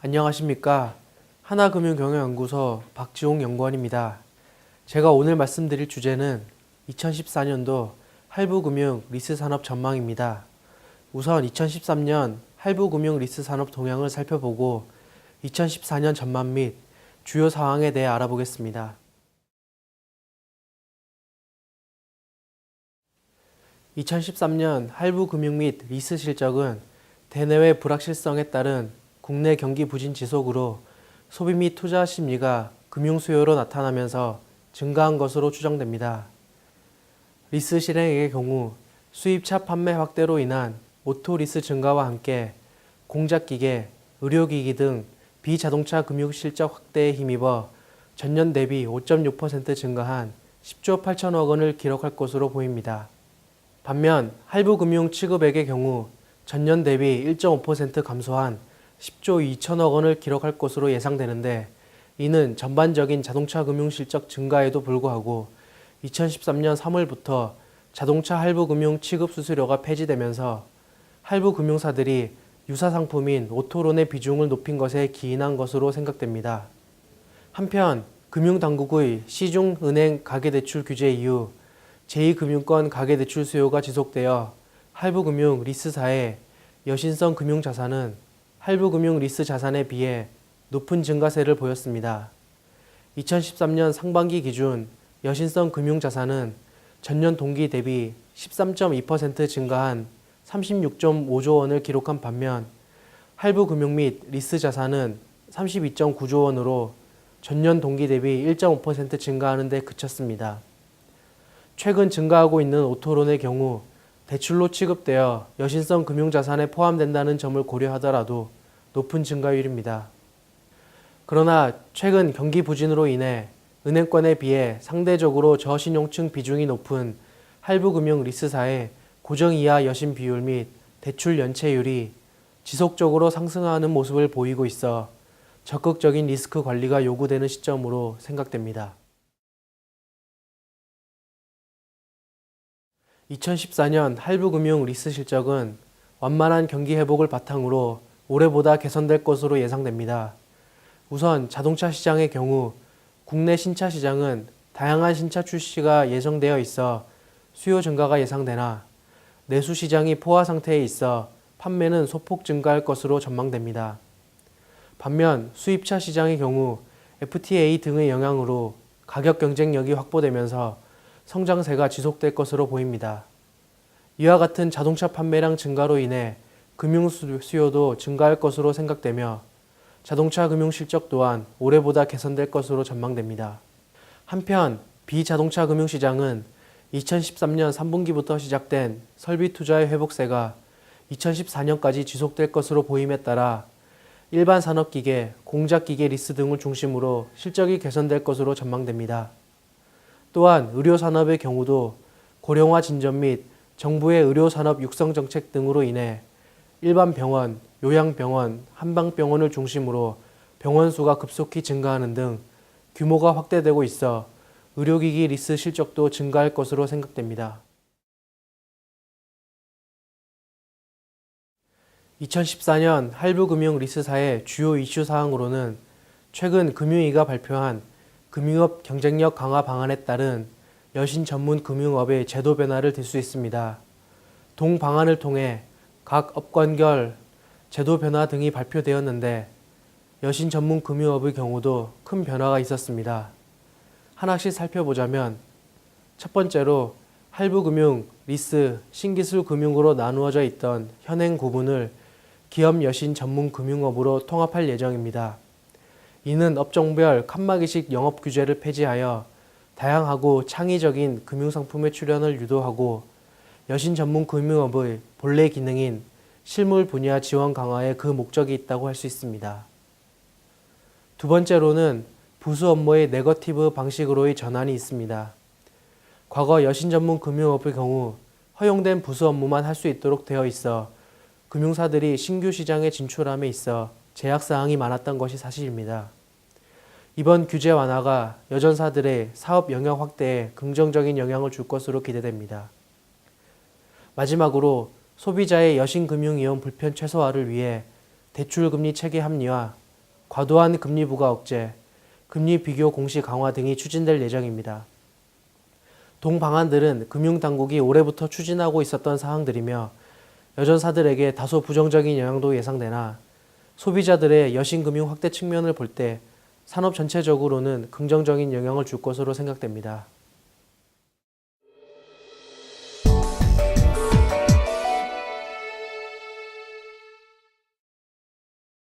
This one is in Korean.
안녕하십니까. 하나금융경영연구소 박지홍 연구원입니다. 제가 오늘 말씀드릴 주제는 2014년도 할부금융 리스산업 전망입니다. 우선 2013년 할부금융 리스산업 동향을 살펴보고 2014년 전망 및 주요 사항에 대해 알아보겠습니다. 2013년 할부금융 및 리스 실적은 대내외 불확실성에 따른 국내 경기 부진 지속으로 소비 및 투자 심리가 금융 수요로 나타나면서 증가한 것으로 추정됩니다. 리스 실행액의 경우 수입차 판매 확대로 인한 오토 리스 증가와 함께 공작기계, 의료기기 등 비자동차 금융 실적 확대에 힘입어 전년 대비 5.6% 증가한 10조 8천억 원을 기록할 것으로 보입니다. 반면 할부금융 취급액의 경우 전년 대비 1.5% 감소한 10조 2천억 원을 기록할 것으로 예상되는데, 이는 전반적인 자동차 금융 실적 증가에도 불구하고 2013년 3월부터 자동차 할부금융 취급 수수료가 폐지되면서 할부금융사들이 유사 상품인 오토론의 비중을 높인 것에 기인한 것으로 생각됩니다. 한편 금융당국의 시중은행 가계대출 규제 이후 제2금융권 가계대출 수요가 지속되어 할부금융 리스사의 여신성 금융자산은 할부금융 리스 자산에 비해 높은 증가세를 보였습니다. 2013년 상반기 기준 여신성 금융자산은 전년 동기 대비 13.2% 증가한 36.5조 원을 기록한 반면 할부금융 및 리스 자산은 32.9조 원으로 전년 동기 대비 1.5% 증가하는 데 그쳤습니다. 최근 증가하고 있는 오토론의 경우 대출로 취급되어 여신성 금융자산에 포함된다는 점을 고려하더라도 높은 증가율입니다. 그러나 최근 경기 부진으로 인해 은행권에 비해 상대적으로 저신용층 비중이 높은 할부금융 리스사의 고정이하 여신 비율 및 대출 연체율이 지속적으로 상승하는 모습을 보이고 있어 적극적인 리스크 관리가 요구되는 시점으로 생각됩니다. 2014년 할부금융 리스 실적은 완만한 경기 회복을 바탕으로 올해보다 개선될 것으로 예상됩니다. 우선 자동차 시장의 경우 국내 신차 시장은 다양한 신차 출시가 예정되어 있어 수요 증가가 예상되나 내수 시장이 포화 상태에 있어 판매는 소폭 증가할 것으로 전망됩니다. 반면 수입차 시장의 경우 FTA 등의 영향으로 가격 경쟁력이 확보되면서 성장세가 지속될 것으로 보입니다. 이와 같은 자동차 판매량 증가로 인해 금융 수요도 증가할 것으로 생각되며 자동차 금융 실적 또한 올해보다 개선될 것으로 전망됩니다. 한편 비자동차 금융 시장은 2013년 3분기부터 시작된 설비 투자의 회복세가 2014년까지 지속될 것으로 보임에 따라 일반 산업기계, 공작기계 리스 등을 중심으로 실적이 개선될 것으로 전망됩니다. 또한 의료산업의 경우도 고령화 진전 및 정부의 의료산업 육성 정책 등으로 인해 일반 병원, 요양병원, 한방병원을 중심으로 병원 수가 급속히 증가하는 등 규모가 확대되고 있어 의료기기 리스 실적도 증가할 것으로 생각됩니다. 2014년 할부금융 리스사의 주요 이슈 사항으로는 최근 금융위가 발표한 금융업 경쟁력 강화 방안에 따른 여신 전문 금융업의 제도 변화를 들 수 있습니다. 동 방안을 통해 각 업관별 제도 변화 등이 발표되었는데 여신 전문 금융업의 경우도 큰 변화가 있었습니다. 하나씩 살펴보자면 첫 번째로 할부금융, 리스, 신기술 금융으로 나누어져 있던 현행 구분을 기업 여신 전문 금융업으로 통합할 예정입니다. 이는 업종별 칸막이식 영업 규제를 폐지하여 다양하고 창의적인 금융상품의 출현을 유도하고 여신 전문 금융업의 본래 기능인 실물 분야 지원 강화에 그 목적이 있다고 할 수 있습니다. 두 번째로는 부수 업무의 네거티브 방식으로의 전환이 있습니다. 과거 여신 전문 금융업의 경우 허용된 부수 업무만 할 수 있도록 되어 있어 금융사들이 신규 시장에 진출함에 있어 제약사항이 많았던 것이 사실입니다. 이번 규제 완화가 여전사들의 사업 영역 확대에 긍정적인 영향을 줄 것으로 기대됩니다. 마지막으로 소비자의 여신금융이용 불편 최소화를 위해 대출금리 체계 합리화, 과도한 금리 부과 억제, 금리 비교 공시 강화 등이 추진될 예정입니다. 동 방안들은 금융당국이 올해부터 추진하고 있었던 사항들이며 여전사들에게 다소 부정적인 영향도 예상되나 소비자들의 여신금융 확대 측면을 볼 때 산업 전체적으로는 긍정적인 영향을 줄 것으로 생각됩니다.